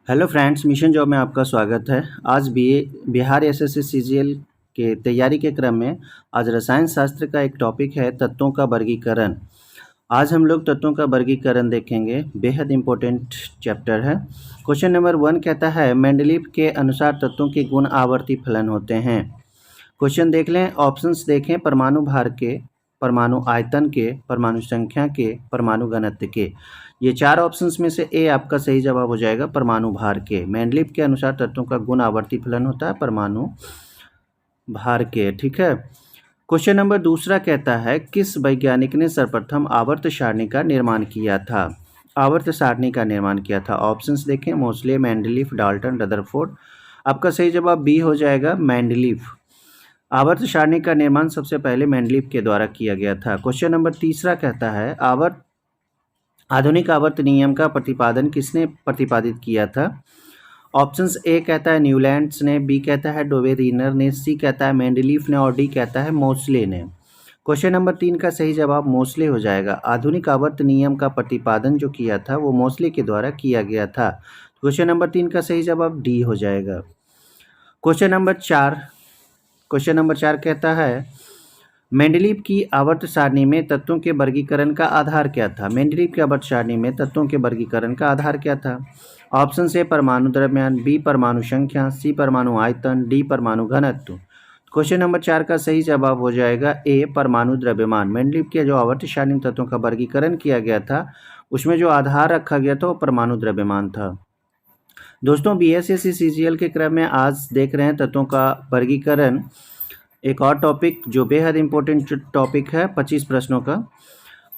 Hello friends, mission job में आपका स्वागत है। आज बिहार एसएससी सीजीएल के तैयारी के क्रम में आज रसायन शास्त्र का एक टॉपिक है तत्वों का वर्गीकरण। आज हम लोग तत्वों का वर्गीकरण देखेंगे, बेहद इम्पोर्टेंट चैप्टर है। क्वेश्चन नंबर 1 कहता है मेंडलीव के अनुसार तत्वों के गुण आवर्ती फलन होते हैं। क्वेश्चन देख लें, ऑप्शंस देखें, परमाणु भार के, परमाणु आयतन के, परमाणु संख्या के, परमाणु घनत्व के। ये चार ऑप्शंस में से ए आपका सही जवाब हो जाएगा, परमाणु भार के। मेंडलीव के अनुसार तत्वों का गुण आवर्ती फलन होता है परमाणु भार के, ठीक है। क्वेश्चन नंबर दूसरा कहता है किस वैज्ञानिक ने सर्वप्रथम आवर्त सारणी का निर्माण किया था। आवर्त सारणी का निर्माण किया था, ऑप्शंस देखें, मोसले, मेंडलीव, डाल्टन, रदरफोर्ड। आपका सही जवाब बी हो जाएगा, मेंडलीव। आवर्त सारणी का निर्माण सबसे पहले मेंडलीव के द्वारा किया गया था। क्वेश्चन नंबर तीसरा कहता है आधुनिक आवर्त नियम का प्रतिपादन किसने प्रतिपादित किया था। ऑप्शंस ए कहता है न्यूलैंड्स ने, बी कहता है डोवेरीनर ने, सी कहता है मेंडलीव ने और डी कहता है मोसले ने। क्वेश्चन नंबर 3 का सही जवाब मोसले हो जाएगा। आधुनिक आवर्त नियम का प्रतिपादन जो किया था वो मोसले के द्वारा किया गया था। क्वेश्चन नंबर 3 का सही जवाब डी हो जाएगा। क्वेश्चन नंबर 4 कहता है मेंडलीव की आवर्त सारणी में तत्वों के वर्गीकरण का आधार क्या था। मेंडलीव की आवर्त सारणी में तत्वों के वर्गीकरण का आधार क्या था। ऑप्शन ए परमाणु द्रव्यमान, बी परमाणु संख्या, सी परमाणु आयतन, डी परमाणु घनत्व। क्वेश्चन नंबर 4 का सही जवाब हो जाएगा ए परमाणु द्रव्यमान। मेंडलीव के जो आवर्त सारणी में तत्वों का वर्गीकरण किया गया था उसमें जो आधार रखा गया था वो परमाणु द्रव्यमान था। दोस्तों, बीएसएससी सीजीएल के क्रम में आज देख रहे हैं तत्वों का वर्गीकरण। एक और टॉपिक जो बेहद इंपॉर्टेंट टॉपिक है 25 प्रश्नों का।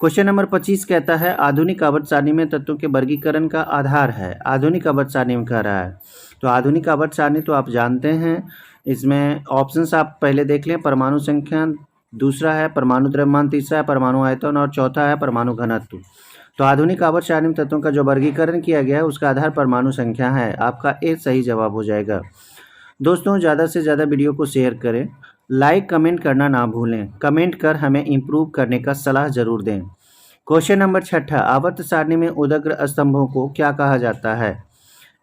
क्वेश्चन नंबर 25 कहता है आधुनिक आवर्त सारणी में तत्वों के वर्गीकरण का आधार है। आधुनिक आवर्त सारणी में कह रहा है, तो आधुनिक आवर्त सारणी तो आप जानते हैं। इसमें ऑप्शंस आप पहले देख लें, परमाणु संख्या, दूसरा है परमाणु द्रव्यमान, तीसरा है परमाणु आयतन और चौथा है परमाणु घनत्व। तो आधुनिक आवर्त सारणी में तत्वों का जो वर्गीकरण किया गया है उसका आधार परमाणु संख्या है। आपका ए सही जवाब हो जाएगा। दोस्तों, ज़्यादा से ज़्यादा वीडियो को शेयर करें, लाइक कमेंट करना ना भूलें। कमेंट कर हमें इम्प्रूव करने का सलाह जरूर दें। क्वेश्चन नंबर 6, आवर्त सारणी में उदग्र स्तंभों को क्या कहा जाता है।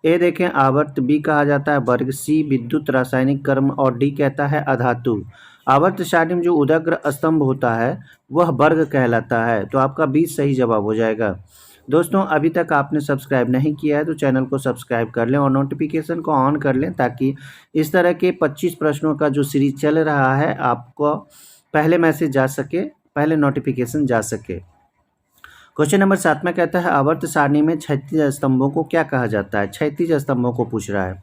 ए देखें आवर्त, बी कहा जाता है वर्ग, सी विद्युत रासायनिक क्रम और डी कहता है अधातु। आवर्त सारणी में जो उदग्र स्तंभ होता है वह वर्ग कहलाता है, तो आपका बी सही जवाब हो जाएगा। दोस्तों, अभी तक आपने सब्सक्राइब नहीं किया है तो चैनल को सब्सक्राइब कर लें और नोटिफिकेशन को ऑन कर लें ताकि इस तरह के 25 प्रश्नों का जो सीरीज चल रहा है आपको पहले मैसेज जा सके, पहले नोटिफिकेशन जा सके। क्वेश्चन नंबर 7 में कहता है आवर्त सारणी में क्षैतिज स्तंभों को क्या कहा जाता है। क्षैतिज स्तंभों को पूछ रहा है,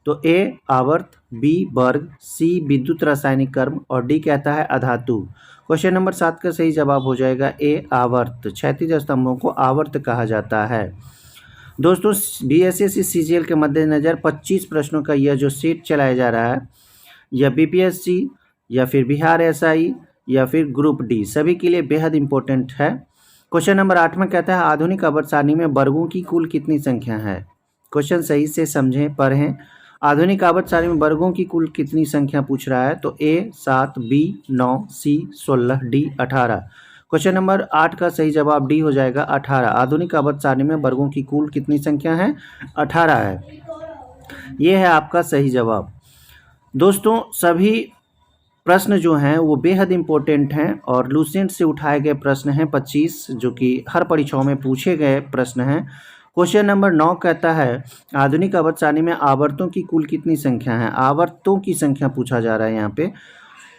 तो ए आवर्त, बी वर्ग, सी विद्युत रासायनिक क्रम और डी कहता है अधातु। क्वेश्चन नंबर 7 का सही जवाब हो जाएगा ए आवर्त। क्षैतिज स्तंभों को आवर्त कहा जाता है। दोस्तों, बीएसएससी सीजीएल के मद्देनज़र 25 प्रश्नों का यह जो सेट चलाया जा रहा है, यह बीपीएससी या फिर बिहार एसआई या फिर ग्रुप डी सभी के लिए बेहद इंपॉर्टेंट है। क्वेश्चन नंबर 8 में कहता है आधुनिक आवर्त सारणी में वर्गों की कुल कितनी संख्या है। क्वेश्चन सही से समझें, पढ़ें। आधुनिक आवर्त सारणी में वर्गों की कुल कितनी संख्या पूछ रहा है, तो ए 7, बी 9, सी 16, डी 18। क्वेश्चन नंबर 8 का सही जवाब डी हो जाएगा, 18। आधुनिक आवर्त सारणी में वर्गों की कुल कितनी संख्या है, 18 है। ये है आपका सही जवाब। दोस्तों, सभी प्रश्न जो हैं वो बेहद इम्पोर्टेंट हैं और लूसेंट से उठाए गए प्रश्न हैं 25, जो कि हर परीक्षाओं में पूछे गए प्रश्न हैं। क्वेश्चन नंबर 9 कहता है आधुनिक आवर्त सारणी में आवर्तों की कुल कितनी संख्या है। आवर्तों की संख्या पूछा जा रहा है यहाँ पे,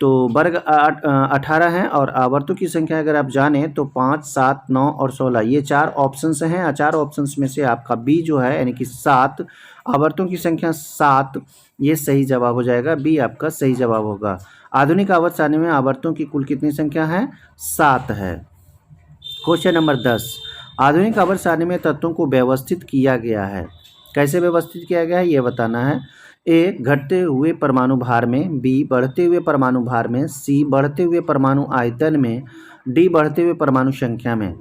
तो वर्ग 18 हैं और आवर्तों की संख्या अगर आप जानें तो 5, 7, 9 और 16 ये 4 ऑप्शंस हैं। 4 ऑप्शंस में से आपका बी जो है यानी कि 7, आवर्तों की संख्या 7, ये सही जवाब हो जाएगा। बी आपका सही जवाब होगा। आधुनिक आवर्त सारणी में आवर्तों की कुल कितनी संख्या है, 7 है। क्वेश्चन नंबर 10, आधुनिक आवर्त सारणी में तत्वों को व्यवस्थित किया गया है। कैसे व्यवस्थित किया गया है ये बताना है। ए घटते हुए परमाणु भार में, बी बढ़ते हुए परमाणु भार में, सी बढ़ते हुए परमाणु आयतन में, डी बढ़ते हुए परमाणु संख्या में।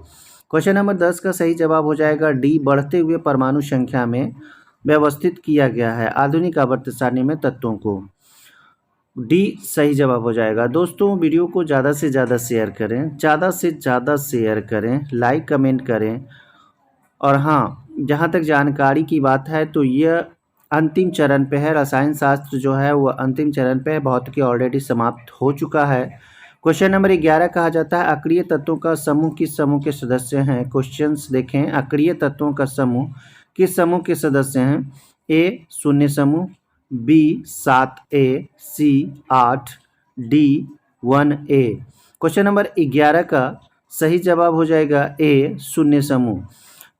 क्वेश्चन नंबर 10 का सही जवाब हो जाएगा डी बढ़ते हुए परमाणु संख्या में व्यवस्थित किया गया है आधुनिक आवर्त सारणी में तत्वों को। डी सही जवाब हो जाएगा। दोस्तों, वीडियो को ज़्यादा से ज़्यादा शेयर करें, ज़्यादा से ज़्यादा शेयर करें, लाइक कमेंट करें और हाँ, जहाँ तक जानकारी की बात है तो यह अंतिम चरण पे है। रसायन शास्त्र जो है वो अंतिम चरण पे है, भौतिकी ऑलरेडी समाप्त हो चुका है। क्वेश्चन नंबर 11 कहा जाता है अक्रिय तत्वों का समूह किस समूह के सदस्य हैं। क्वेश्चंस देखें, अक्रिय तत्वों का समूह किस समूह के सदस्य हैं। ए शून्य समूह, बी 7A, सी 8, डी 1A। क्वेश्चन नंबर 11 का सही जवाब हो जाएगा ए शून्य समूह।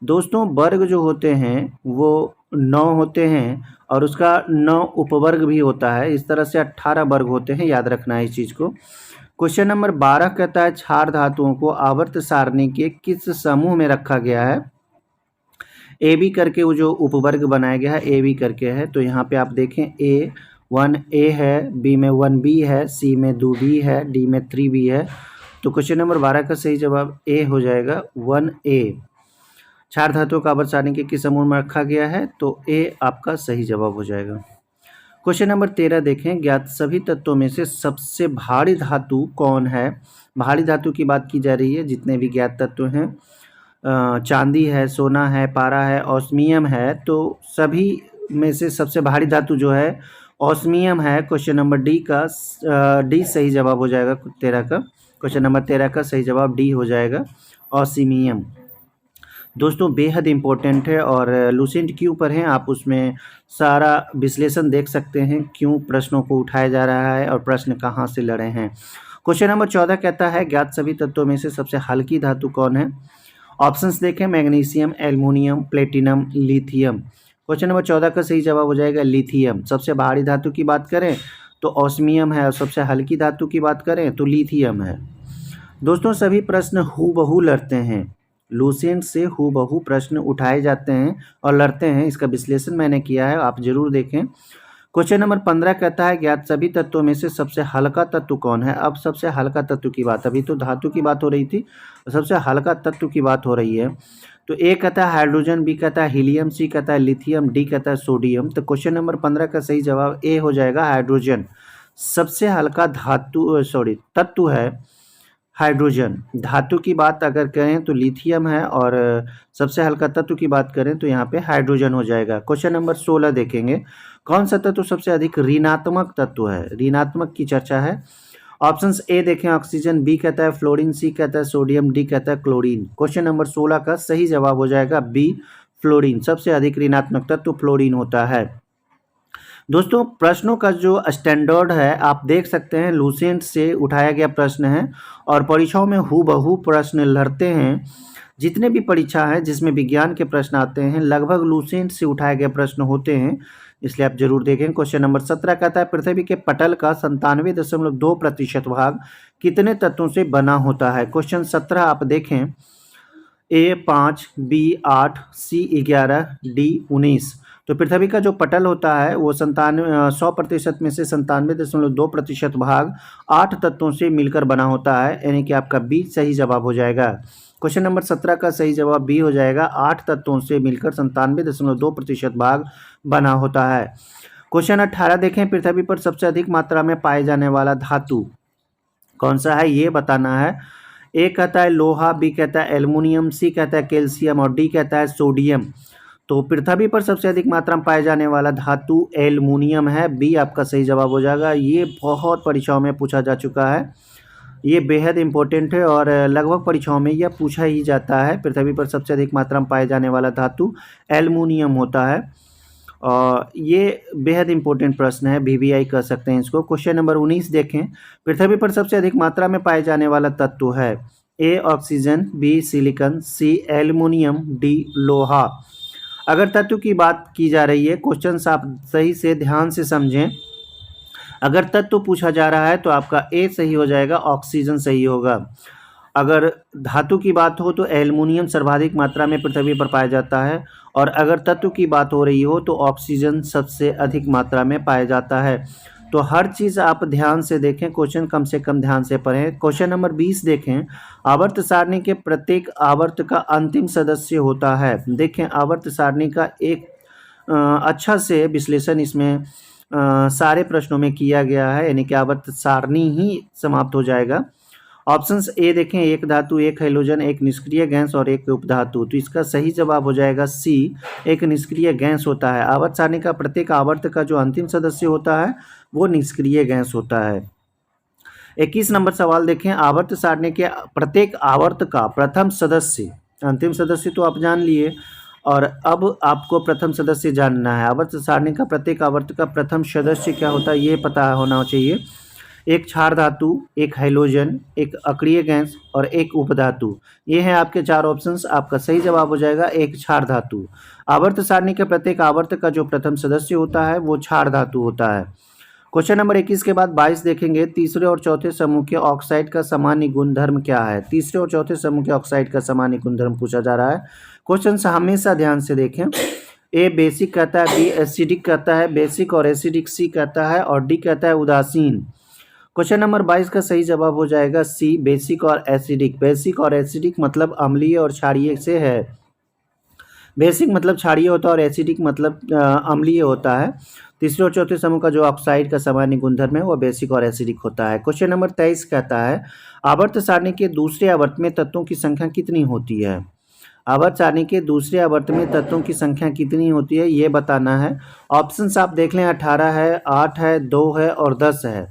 दोस्तों वर्ग जो होते हैं वो 9 होते हैं और उसका 9 उपवर्ग भी होता है। इस तरह से 18 वर्ग होते हैं, याद रखना है इस चीज़ को। क्वेश्चन नंबर 12 कहता है क्षार धातुओं को आवर्त सारणी के किस समूह में रखा गया है। ए बी करके वो जो उपवर्ग बनाया गया है ए बी करके है। तो यहाँ पे आप देखें ए 1A है, बी में 1B है, सी में 2B है, डी में 3B है। तो क्वेश्चन नंबर 12 का सही जवाब ए हो जाएगा 1A। क्षार धातुओं का आवर्त सारणी के किस समूह में रखा गया है, तो ए आपका सही जवाब हो जाएगा। क्वेश्चन नंबर 13 देखें, ज्ञात सभी तत्वों में से सबसे भारी धातु कौन है। भारी धातु की बात की जा रही है, जितने भी ज्ञात तत्व हैं, चांदी है, सोना है, पारा है, ऑस्मियम है, तो सभी में से सबसे भारी धातु जो है ऑस्मियम है। क्वेश्चन नंबर डी सही जवाब हो जाएगा 13 का। क्वेश्चन नंबर 13 का सही जवाब डी हो जाएगा ऑस्मियम। दोस्तों बेहद इम्पोर्टेंट है और लूसेंट क्यों पर हैं, आप उसमें सारा विश्लेषण देख सकते हैं, क्यों प्रश्नों को उठाया जा रहा है और प्रश्न कहाँ से लड़े हैं। क्वेश्चन नंबर 14 कहता है ज्ञात सभी तत्वों में से सबसे हल्की धातु कौन है। ऑप्शंस देखें, magnesium, aluminium, platinum, lithium. Question number 14 का सही जवाब हो जाएगा लिथियम। सबसे भारी धातु की बात करें तो ऑस्मियम है और सबसे हल्की धातु की बात करें तो लिथियम है। दोस्तों सभी प्रश्न हूबहू लड़ते हैं, लूसेंट से हूबहू प्रश्न उठाए जाते हैं और लड़ते हैं। इसका विश्लेषण मैंने किया है, आप जरूर देखें। क्वेश्चन नंबर 15 कहता है ज्ञात सभी तत्वों में से सबसे हल्का तत्व कौन है। अब सबसे हल्का तत्व की बात, अभी तो धातु की बात हो रही थी, सबसे हल्का तत्व की बात हो रही है। तो ए कहता है हाइड्रोजन, बी कहता है हीलियम, सी कहता है लिथियम, डी कहता है सोडियम। तो क्वेश्चन नंबर 15 का सही जवाब ए हो जाएगा हाइड्रोजन। सबसे हल्का तत्व है हाइड्रोजन। धातु की बात अगर करें तो लिथियम है और सबसे हल्का तत्व की बात करें तो यहाँ पे हाइड्रोजन हो जाएगा। क्वेश्चन नंबर 16 देखेंगे, कौन सा तत्व सबसे अधिक ऋणात्मक तत्व है। ऋणात्मक की चर्चा है। ऑप्शंस ए देखें ऑक्सीजन, बी कहता है फ्लोरीन, सी कहता है सोडियम, डी कहता है क्लोरीन। क्वेश्चन नंबर 16 का सही जवाब हो जाएगा बी फ्लोरीन। सबसे अधिक ऋणात्मक तत्व फ्लोरीन होता है। दोस्तों प्रश्नों का जो स्टैंडर्ड है आप देख सकते हैं, लूसेंट से उठाया गया प्रश्न है और परीक्षाओं में हूबहू प्रश्न लड़ते हैं। जितने भी परीक्षा हैं जिसमें विज्ञान के प्रश्न आते हैं लगभग लूसेंट से उठाए गए प्रश्न होते हैं, इसलिए आप जरूर देखें। क्वेश्चन नंबर 17 कहता है पृथ्वी के पटल का 97.2% भाग कितने तत्वों से बना होता है। क्वेश्चन 17 आप देखें, ए 5, बी 8, सी 11, डी 19। तो पृथ्वी का जो पटल होता है वो 100% में से 97.2% भाग 8 तत्वों से मिलकर बना होता है, यानी कि आपका बी सही जवाब हो जाएगा। क्वेश्चन नंबर 17 का सही जवाब बी हो जाएगा। 8 तत्वों से मिलकर 97.2% भाग बना होता है। क्वेश्चन 18 देखें, पृथ्वी पर सबसे अधिक मात्रा में पाए जाने वाला धातु कौन सा है ये बताना है। ए कहता है लोहा, बी कहता है एल्युमिनियम, सी कहता है कैल्शियम और डी कहता है सोडियम। तो पृथ्वी पर सबसे अधिक मात्रा में पाए जाने वाला धातु एल्युमिनियम है, बी आपका सही जवाब हो जाएगा। ये बहुत परीक्षाओं में पूछा जा चुका है, ये बेहद इंपॉर्टेंट है और लगभग परीक्षाओं में यह पूछा ही जाता है। पृथ्वी पर सबसे अधिक मात्रा में पाए जाने वाला धातु एल्युमिनियम होता है और ये बेहद इंपॉर्टेंट प्रश्न है, VVI कह सकते हैं इसको। क्वेश्चन नंबर 19 देखें, पृथ्वी पर सबसे अधिक मात्रा में पाए जाने वाला तत्व है। A oxygen, B silicon, C aluminium, D लोहा। अगर तत्व की बात की जा रही है, क्वेश्चन आप सही से ध्यान से समझें। अगर तत्व पूछा जा रहा है तो आपका ए सही हो जाएगा, ऑक्सीजन सही होगा। अगर धातु की बात हो तो एल्युमिनियम सर्वाधिक मात्रा में पृथ्वी पर पाया जाता है और अगर तत्व की बात हो रही हो तो ऑक्सीजन सबसे अधिक मात्रा में पाया जाता है। तो हर चीज़ आप ध्यान से देखें, क्वेश्चन कम से कम ध्यान से पढ़ें। क्वेश्चन नंबर 20 देखें, आवर्त सारणी के प्रत्येक आवर्त का अंतिम सदस्य होता है। देखें आवर्त सारणी का एक अच्छा से विश्लेषण इसमें सारे प्रश्नों में किया गया है, यानी कि आवर्त सारणी ही समाप्त हो जाएगा। ऑप्शंस ए देखें, एक धातु, एक हैलोजन, एक निष्क्रिय गैस और एक उपधातु। तो इसका सही जवाब हो जाएगा सी, एक निष्क्रिय गैस होता है। आवर्त सारणी का प्रत्येक आवर्त का जो अंतिम सदस्य होता है वो निष्क्रिय गैस होता है। 21 नंबर सवाल देखें, आवर्त सारणी के प्रत्येक आवर्त का प्रथम सदस्य, अंतिम सदस्य तो आप जान लिए और अब आपको प्रथम सदस्य जानना है। आवर्त सारणी का प्रत्येक आवर्त का प्रथम सदस्य क्या होता है ये पता होना चाहिए। एक क्षार धातु, एक हैलोजन, एक अक्रिय गैस और एक उपधातु। ये हैं आपके चार ऑप्शंस। आपका सही जवाब हो जाएगा एक क्षार धातु। आवर्त सारणी के प्रत्येक आवर्त का जो प्रथम सदस्य होता है वो क्षार धातु होता है। क्वेश्चन नंबर 21 के बाद 22 देखेंगे, तीसरे और चौथे समूह के ऑक्साइड का सामान्य गुणधर्म क्या है। तीसरे और चौथे समूह के ऑक्साइड का सामान्य गुणधर्म पूछा जा रहा है। क्वेश्चन हमेशा ध्यान से देखें। ए बेसिक कहता है, बी एसिडिक कहता है, बेसिक और एसिडिक सी कहता है और डी कहता है उदासीन। क्वेश्चन नंबर 22 का सही जवाब हो जाएगा सी, बेसिक और एसिडिक। बेसिक और एसिडिक मतलब अम्लीय और क्षारीय से है। बेसिक मतलब क्षारीय होता है और एसिडिक मतलब अम्लीय होता है। तीसरे और चौथे समूह का जो ऑक्साइड का सामान्य गुणधर्म है वो बेसिक और एसिडिक होता है। क्वेश्चन नंबर 23 कहता है, आवर्त सारणी के दूसरे आवर्त में तत्वों की संख्या कितनी होती है। आवर्त सारणी के दूसरे आवर्त में तत्वों की संख्या कितनी होती है ये बताना है। ऑप्शंस आप देख लें, 18 है, 8 है, 2 है और 10 है।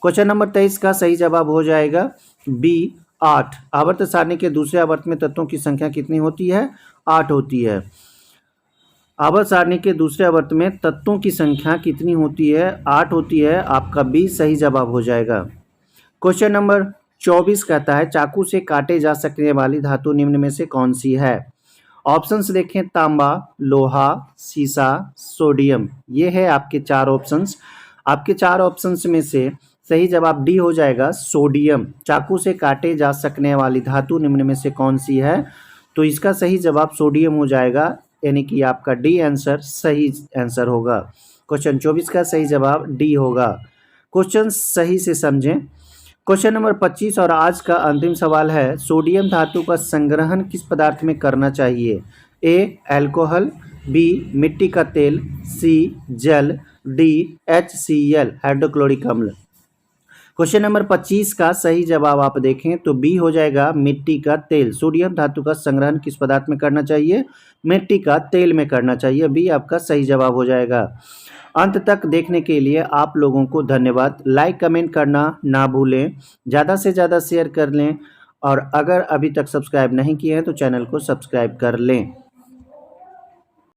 क्वेश्चन नंबर 23 का सही जवाब हो जाएगा बी, 8। आवर्त सारणी के दूसरे आवर्त में तत्वों की संख्या कितनी होती है, 8 होती है। आवर्त सारणी के दूसरे आवर्त में तत्वों की संख्या कितनी होती है, 8 होती है। आपका बी सही जवाब हो जाएगा। क्वेश्चन नंबर 24 कहता है, चाकू से काटे जा सकने वाली धातु निम्न में से कौन सी है। ऑप्शंस देखें, तांबा, लोहा, सीसा, सोडियम। ये है आपके चार ऑप्शंस। आपके चार ऑप्शंस में से सही जवाब डी हो जाएगा, सोडियम। चाकू से काटे जा सकने वाली धातु निम्न में से कौन सी है, तो इसका सही जवाब सोडियम हो जाएगा, यानी कि आपका डी आंसर सही आंसर होगा। क्वेश्चन 24 का सही जवाब डी होगा। क्वेश्चन सही से समझें। क्वेश्चन नंबर 25 और आज का अंतिम सवाल है, सोडियम धातु का संग्रहण किस पदार्थ में करना चाहिए। ए अल्कोहल, बी मिट्टी का तेल, सी जल, डी HCl हाइड्रोक्लोरिक अम्ल। क्वेश्चन नंबर 25 का सही जवाब आप देखें तो बी हो जाएगा, मिट्टी का तेल। सोडियम धातु का संग्रहण किस पदार्थ में करना चाहिए, मिट्टी का तेल में करना चाहिए। बी आपका सही जवाब हो जाएगा। अंत तक देखने के लिए आप लोगों को धन्यवाद। लाइक कमेंट करना ना भूलें, ज़्यादा से ज़्यादा शेयर कर लें और अगर अभी तक सब्सक्राइब नहीं किए हैं तो चैनल को सब्सक्राइब कर लें।